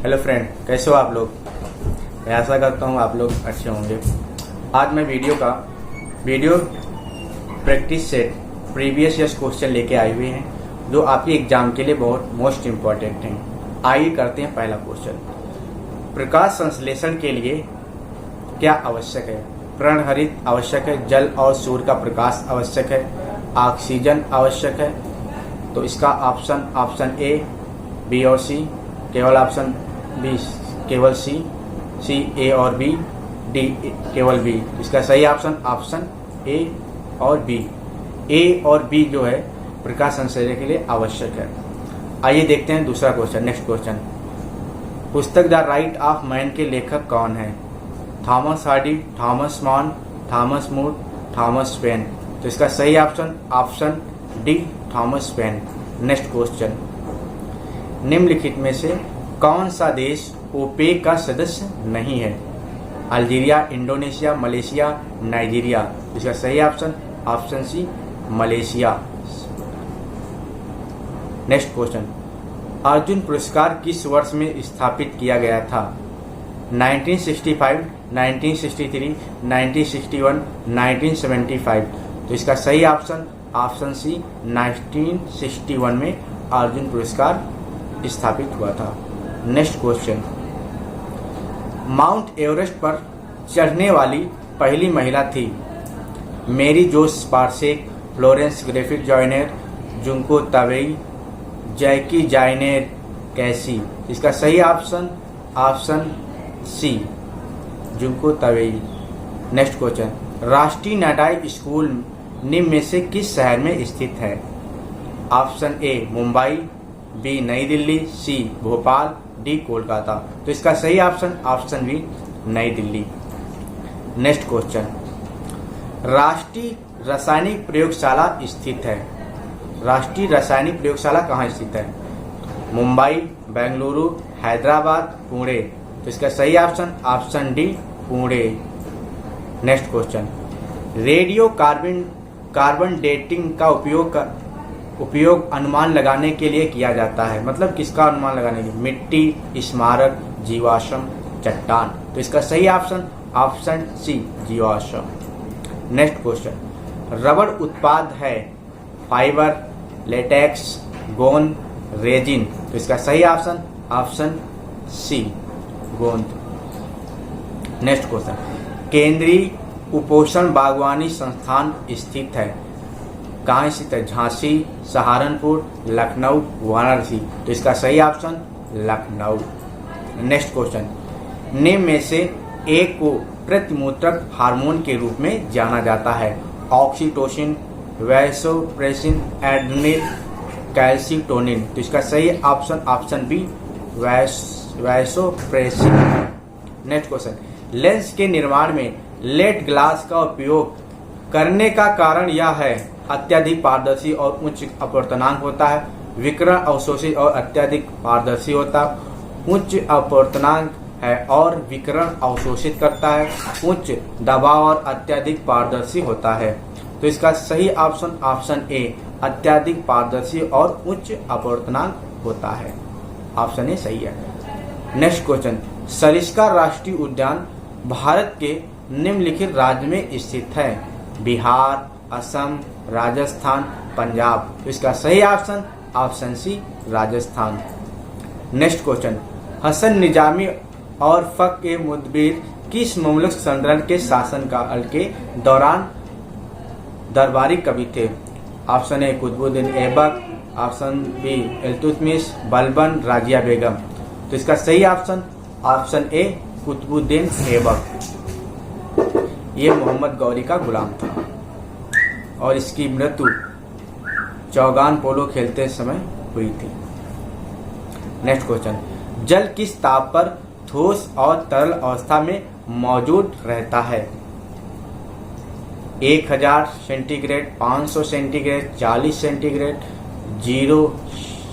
Hello friend, कैसे हो आप लोग। मैं आशा करता हूँ आप लोग अच्छे होंगे। आज मैं video practice set previous years question लेके आए हुए हैं जो आपके एग्जाम के लिए बहुत मोस्ट इम्पॉर्टेंट हैं। आइए करते हैं पहला क्वेश्चन। प्रकाश संश्लेषण के लिए क्या आवश्यक है। पर्णहरित आवश्यक है, जल और सूर्य का प्रकाश आवश्यक है, ऑक्सीजन आवश्यक है। तो इसका ऑप्शन ए, बी और सी, केवल ऑप्शन बी केवल सी ए और बी, डी केवल बी। इसका सही ऑप्शन ए और बी। ए और बी जो है प्रकाश संश्लेषण के लिए आवश्यक है। आइए देखते हैं दूसरा क्वेश्चन। नेक्स्ट क्वेश्चन, पुस्तक द राइट ऑफ मैन के लेखक कौन है। थॉमस हार्डी, थॉमस मान, थॉमस मूर, थॉमस पेन। तो इसका सही option D, Thomas pen. Next question, निम्नलिखित में से कौन सा देश ओपेक का सदस्य नहीं है। Algeria, Indonesia, Malaysia, Nigeria. इसका सही option C, Malaysia. Next question, Arjun पुरस्कार किस वर्ष में स्थापित किया गया था। 1965, 1963, 1961, 1975। तो इसका सही ऑप्शन सी, 1961 में अर्जुन पुरस्कार स्थापित हुआ था। नेक्स्ट क्वेश्चन, माउंट एवरेस्ट पर चढ़ने वाली पहली महिला थी। Marie Jose Perec, Florence Griffith Joyner, Junko Tabei, Jackie Joyner Kersee. इसका सही option C, Junko Tabei. Next question, राष्ट्रीय नाट्य स्कूल निम्न में से किस शहर में स्थित है। ऑप्शन ए मुंबई, बी नई दिल्ली, सी भोपाल, डी कोलकाता। तो इसका सही ऑप्शन बी, नई दिल्ली। नेक्स्ट क्वेश्चन, राष्ट्रीय रासायनिक प्रयोगशाला स्थित है। राष्ट्रीय रासायनिक प्रयोगशाला कहाँ स्थित है। मुंबई, बेंगलुरु, हैदराबाद, पुणे। तो इसका सही option D, Pune. Next question, radio carbon dating का उपयोग अनुमान लगाने के लिए किया जाता है। मतलब किसका अनुमान लगाने के लिए। मिट्टी, स्मारक, जीवाश्म, चट्टान। तो इसका सही ऑप्शन सी, जीवाश्म। नेक्स्ट क्वेश्चन, रबड़ उत्पाद है फाइबर, लेटेक्स, गोंद, रेजिन। तो इसका सही ऑप्शन सी, गोंद। नेक्स्ट क्वेश्चन, केंद्रीय उपोषण बागवानी संस्थान स्थित है। कहाँ स्थित है। झांसी, सहारनपुर, लखनऊ, वाराणसी। तो इसका सही ऑप्शन लखनऊ। नेक्स्ट क्वेश्चन, निम्न में से एक को प्रतिमूत्रक हार्मोन के रूप में जाना जाता है। Oxytocin, vasopressin, adrenaline, calcitonin. तो इसका सही option B, vasopressin. Next question, lens के निर्माण में लेड ग्लास का उपयोग करने का कारण यह है। अत्यधिक पारदर्शी और उच्च अपवर्तनांक होता है। विकिरण अवशोषित और अत्यधिक पारदर्शी होता है। उच्च अपवर्तनांक है और विकिरण अवशोषित करता है। उच्च दबाव और अत्यधिक पारदर्शी होता है। तो इसका सही ऑप्शन ए, अत्यधिक पारदर्शी और उच्च अपवर्तनांक होता है। ऑप्शन ए सही है। नेक्स्ट क्वेश्चन, सरिस्का राष्ट्रीय उद्यान भारत के निम्नलिखित राज्य में स्थित है। बिहार, असम, राजस्थान, पंजाब। तो इसका सही option C, Rajasthan. Next question, Hasan Nizami और फक मुदबिर किस मुगल सल्तनत के शासनकाल के दौरान दरबारी कवि थे। Option A Qutubuddin Aibak, option B Iltutmish, Balban, Razia Begum. तो इसका सही ऑप्शन ए, कुतुबुद्दीन ऐबक। ये मोहम्मद गौरी का गुलाम था और इसकी मृत्यु चौगान पोलो खेलते समय हुई थी। नेक्स्ट क्वेश्चन, जल किस ताप पर ठोस और तरल अवस्था में मौजूद रहता है। 1000 सेंटीग्रेड, 500 सेंटीग्रेड, 40 सेंटीग्रेड, 0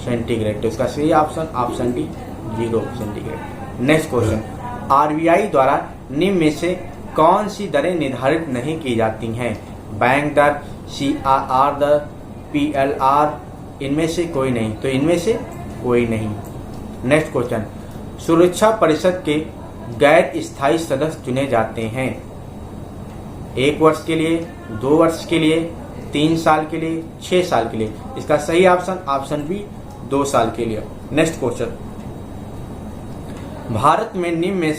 सेंटीग्रेड। तो इसका सही option D, 0 centigrade. Next question, RBI द्वारा निम्न में से कौन सी दरें निर्धारित नहीं की जाती हैं। बैंक दर, CRR दर, PLR। इनमें से कोई नहीं। तो इनमें से कोई नहीं। नेक्स्ट क्वेश्चन, सुरक्षा परिषद के गैर स्थायी सदस्य चुने जाते हैं? 1 वर्ष के लिए, 2 वर्ष के लिए, 3 साल के लिए, 6 साल के लिए। इसका सही ऑप्शन बी 2 साल के लिए। नेक्स्ट क्वेश्चन, भारत में निम्न में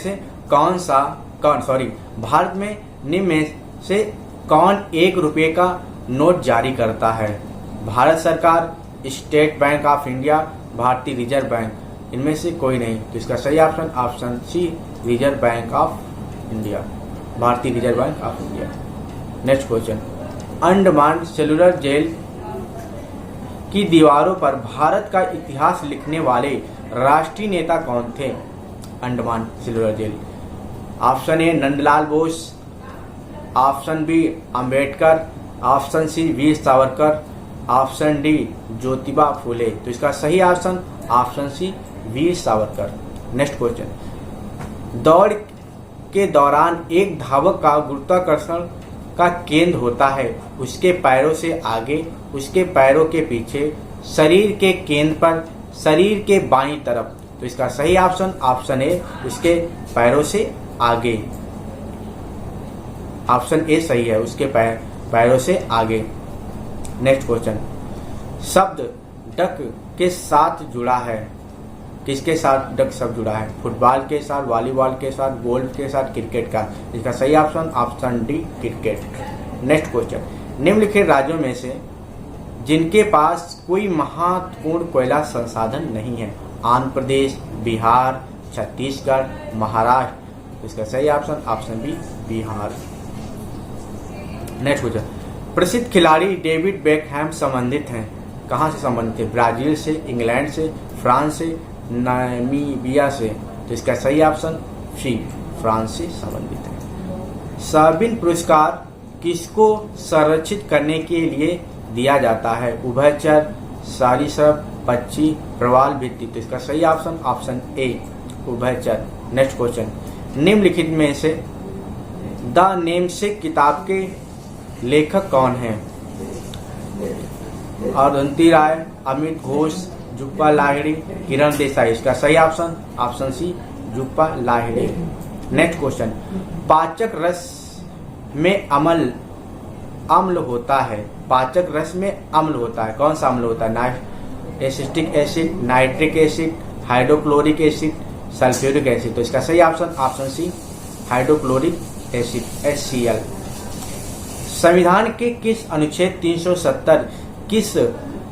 से कौन 1 रुपये का नोट जारी करता है? भारत सरकार, स्टेट बैंक ऑफ इंडिया, भारतीय रिजर्व बैंक। इनमें से कोई नहीं। तो इसका सही option C reserve bank of India, भारतीय reserve bank of India. Next question, Andaman cellular jail की दीवारों पर भारत का इतिहास लिखने वाले राष्ट्रीय नेता कौन थे? Andaman cellular jail. Option A Nandlal Bose, option B Ambedkar, option C Veer Savarkar, option D Jyotiba Phule. तो इसका सही option C Veer Savarkar. Next question, दौड़ के दौरान एक धावक का गुरुत्वाकर्षण का केंद्र होता है उसके पैरों से आगे, उसके पैरों के पीछे, शरीर के केंद्र पर, शरीर के बाईं तरफ। तो इसका सही ऑप्शन ए उसके पैरों से आगे। ऑप्शन ए सही है, उसके पैरों से आगे। नेक्स्ट क्वेश्चन, शब्द डक के साथ जुड़ा है। किसके साथ डक शब्द जुड़ा है? फुटबॉल के साथ, वॉलीबॉल के साथ, गोल्फ के साथ, क्रिकेट का। इसका सही option D cricket. Next question, निम्नलिखित राज्यों में से जिनके पास कोई महत्वपूर्ण कोयला संसाधन नहीं है? आंध्र प्रदेश, बिहार, छत्तीसगढ़, महाराष्ट्र। इसका सही option B Bihar. Next question, प्रसिद्ध खिलाड़ी डेविड बेकहैम संबंधित हैं? कहाँ से संबंधित है? ब्राजील से, इंग्लैंड से, फ्रांस से, नामीबिया से। तो इसका सही ऑप्शन सी फ्रांस से संबंधित है। साबिन पुरस्कार किसको संरक्षित करने के लिए दिया जाता है? उभयचर, सरीसृप, पक्षी, प्रवाल भित्ति। तो इसका सही ऑप्शन ए उभयचर। नेक्स्ट क्वेश्चन, निम्नलिखित में से द नेमसेक किताब के लेखक कौन हैं? अरुंधति राय, अमित घोष, जुप्पा लाहिड़ी, किरण देसाई। इसका सही option C Jhumpa Lahiri. Next question, पाचक रस में अम्ल होता है। पाचक रस में अम्ल होता है, कौन सा अम्ल होता है? Acetic acid, nitric acid, hydrochloric acid, sulphuric acid. तो इसका सही option C hydrochloric acid HCl। संविधान के किस अनुच्छेद 370 किस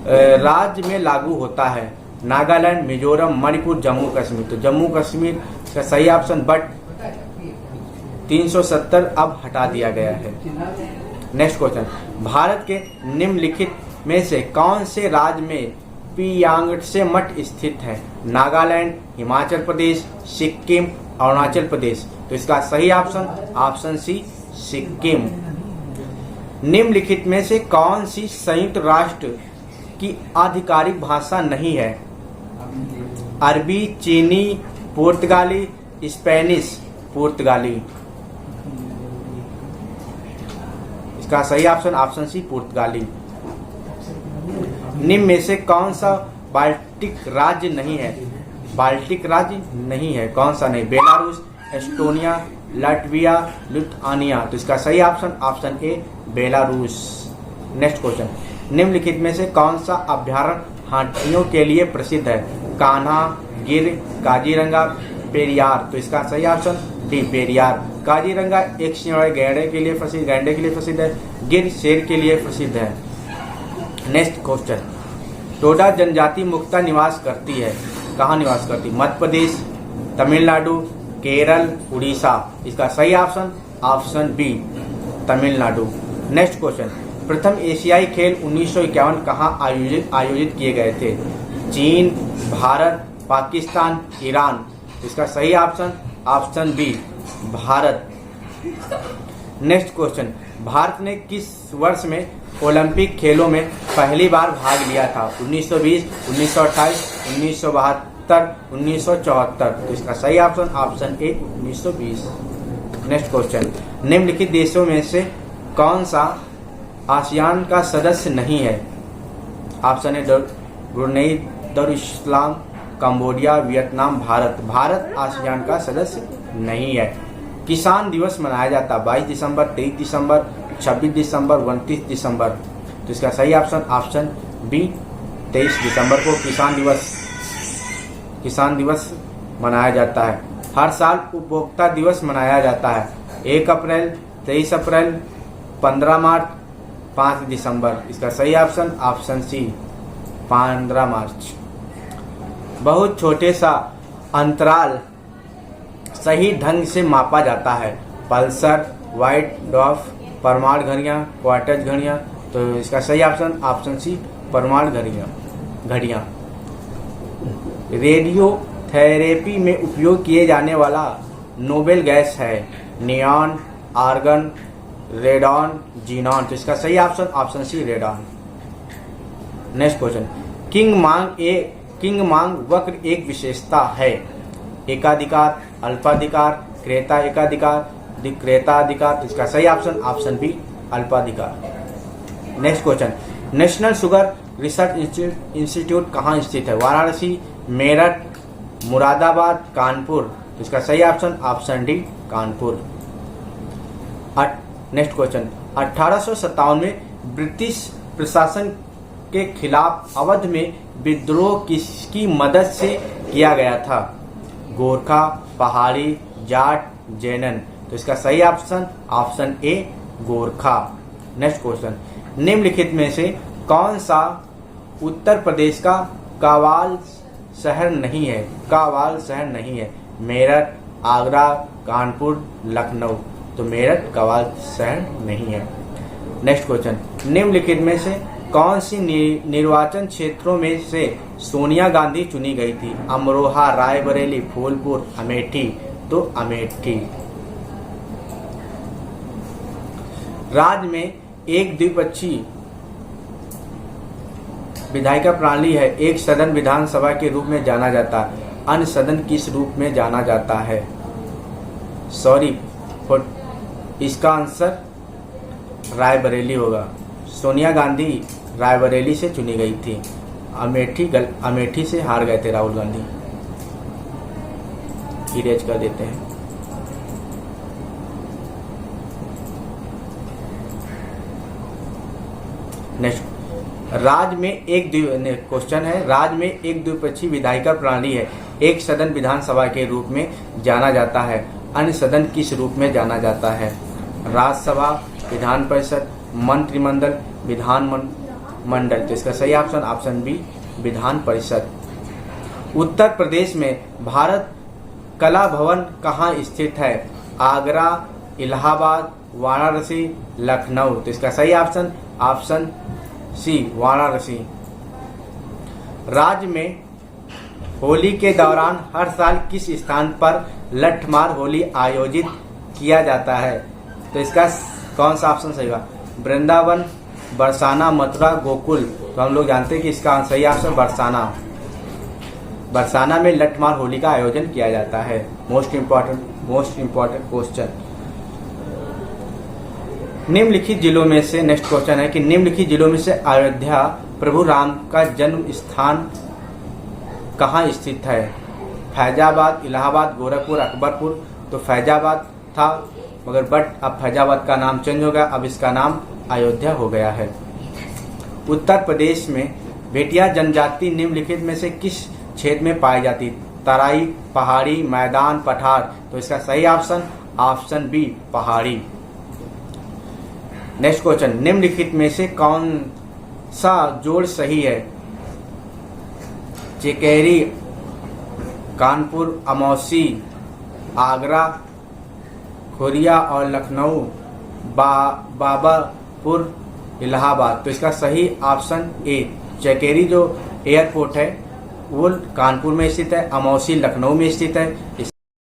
राज्य में लागू होता है? नागालैंड, मिजोरम, मणिपुर, जम्मू कश्मीर। तो जम्मू कश्मीर का सही ऑप्शन, बट 370 अब हटा दिया गया है। नेक्स्ट क्वेश्चन, भारत के निम्नलिखित में से कौन से राज्य में पियांगसे मठ स्थित है? नागालैंड, हिमाचल प्रदेश, सिक्किम, अरुणाचल प्रदेश। तो इसका सही ऑप्शन सी सिक्किम। निम्नलिखित में से कौन सी संयुक्त राष्ट्र की आधिकारिक भाषा नहीं है? अरबी, चीनी, पुर्तगाली, स्पेनिश, पुर्तगाली। इसका सही ऑप्शन सी पुर्तगाली। निम्न में से कौन सा बाल्टिक राज्य नहीं है? बाल्टिक राज्य नहीं है, कौन सा नहीं? Belarus, Estonia, Latvia, Lithuania. तो इसका सही option A Belarus. Next question, निम्नलिखित में से कौन सा अभ्यारण्य हाथियों के लिए प्रसिद्ध है? कान्हा, गिर, काजीरंगा, पेरियार। तो इसका सही ऑप्शन डी पेरियार। काजीरंगा एक सिंह वाले गैंडे के लिए प्रसिद्ध है। गिर शेर के लिए प्रसिद्ध है। नेक्स्ट क्वेश्चन, टोडा जनजाति मुख्यतः निवास करती है, कहाँ निवास करती? मध्य प्रदेश, तमिलनाडु, केरल, उड़ीसा। इसका सही option B Tamil Nadu. Next question, प्रथम एशियाई खेल 1951 कहाँ आयोजित किए गए थे? चीन, भारत, पाकिस्तान, ईरान। इसका सही option B Bharat. Next question, Bharat ने किस वर्ष में ओलंपिक खेलों में पहली बार भाग लिया था? 1920, 1928, 1972, 1974। तो इसका सही ऑप्शन ए 1920। नेक्स्ट क्वेश्चन, निम्नलिखित देशों में से कौन सा आसियान का सदस्य नहीं है? Option A Brunei, Darussalam, Cambodia, Vietnam, Bharat. Bharat ASEAN का सदस्य नहीं है। किसान दिवस मनाया जाता है 22 दिसंबर, 23 दिसंबर, 26 दिसंबर, 29 दिसंबर। तो इसका सही ऑप्शन बी 23 दिसंबर को किसान दिवस मनाया जाता है। हर साल उपभोक्ता दिवस मनाया जाता है 1 अप्रैल, 23 अप्रैल, 15 मार्च, 5 दिसंबर। इसका सही ऑप्शन सी 15 मार्च। बहुत छोटे सा अंतराल सही ढंग से मापा जाता है। पल्सर, व्हाइट डॉर्फ, परमाणु घड़ियां, क्वार्टज घड़ियां। तो इसका सही ऑप्शन सी परमाणु घड़ियां। रेडियो थेरेपी में उपयोग किए जाने वाला नोबेल गैस है नियॉन, आर्गन, रेडॉन, जीनॉन। तो इसका सही option C radon. Next question, किंग मांग वक्र एक विशेषता है। एकाधिकार, अल्पाधिकार, क्रेता एकाधिकार, क्रेताधिकार। इसका सही ऑप्शन बी अल्पाधिकार। Next question, national sugar research institute कहाँ स्थित है। वाराणसी, मेरठ, मुरादाबाद, कानपुर। इसका सही option D Kanpur. Next question, 1857 में ब्रिटिश प्रशासन के खिलाफ अवध में विद्रोह किसकी मदद से किया गया था। गोरखा, पहाड़ी, जाट, जैनन। तो इसका सही option A Gorkha. Next question, निम्नलिखित में से कौन सा उत्तर प्रदेश का कावाल शहर नहीं है। मेरठ, आगरा, कानपुर, लखनऊ। तो मेरठ कावाल शहर नहीं है। नेक्स्ट क्वेश्चन, निम्नलिखित में से कौन सी निर्वाचन क्षेत्रों में से सोनिया गांधी चुनी गई थी। अमरोहा, रायबरेली, फूलपुर, अमेठी। तो अमेठी। राज्य में एक द्विपक्षीय विधायिका प्रणाली है। एक सदन विधानसभा के रूप में जाना जाता है। अन्य सदन किस रूप में जाना जाता है। इसका आंसर रायबरेली होगा। सोनिया गांधी रायबरेली से चुनी गई थी। अमेठी से हार गए थे राहुल गांधी। इरेज कर देते हैं। नेक्स्ट, राज्य में एक क्वेश्चन है, राज्य में एक द्विपक्षीय विधायिका प्रणाली है। एक सदन विधानसभा के रूप में जाना जाता है। अन्य सदन किस रूप में जाना जाता है। राज्यसभा, विधान परिषद, मंत्रिमंडल, विधान मंडल। तो इसका सही ऑप्शन बी विधान परिषद। उत्तर प्रदेश में भारत कला भवन कहाँ स्थित है। आगरा, इलाहाबाद, वाराणसी, लखनऊ। तो इसका सही ऑप्शन सी वाराणसी। राज्य में होली के दौरान हर साल किस स्थान पर लठमार होली आयोजित किया जाता है। तो इसका कौन सा ऑप्शन सही होगा। वृंदावन, बरसाना, मथुरा, गोकुल। तो हम लोग जानते हैं कि इसका सही ऑप्शन बरसाना में लठमार होली का आयोजन किया जाता है। Most important question. निम्नलिखित जिलों में से नेक्स्ट क्वेश्चन है कि निम्नलिखित जिलों में से अयोध्या प्रभु राम का जन्म स्थान कहाँ स्थित है। फैजाबाद, इलाहाबाद, गोरखपुर, अकबरपुर। तो फैजाबाद था मगर अब फैजाबाद का नाम चेंज हो गया। अब इसका नाम अयोध्या हो गया है। उत्तर प्रदेश में भेटिया जनजाति निम्नलिखित में से किस क्षेत्र में पाई जाती। तराई, पहाड़ी, मैदान, पठार। तो इसका सही ऑप्शन बी पहाड़ी। नेक्स्ट क्वेश्चन, निम्नलिखित में से कौन सा जोड़ सही है। चिकेरी, कानपुर, अमौसी, आगरा, खोरिया और लखनऊ, बाबापुर, इलाहाबाद। तो इसका सही ऑप्शन ए चकेरी जो एयरपोर्ट है वो कानपुर में स्थित है। अमौसी लखनऊ में स्थित है।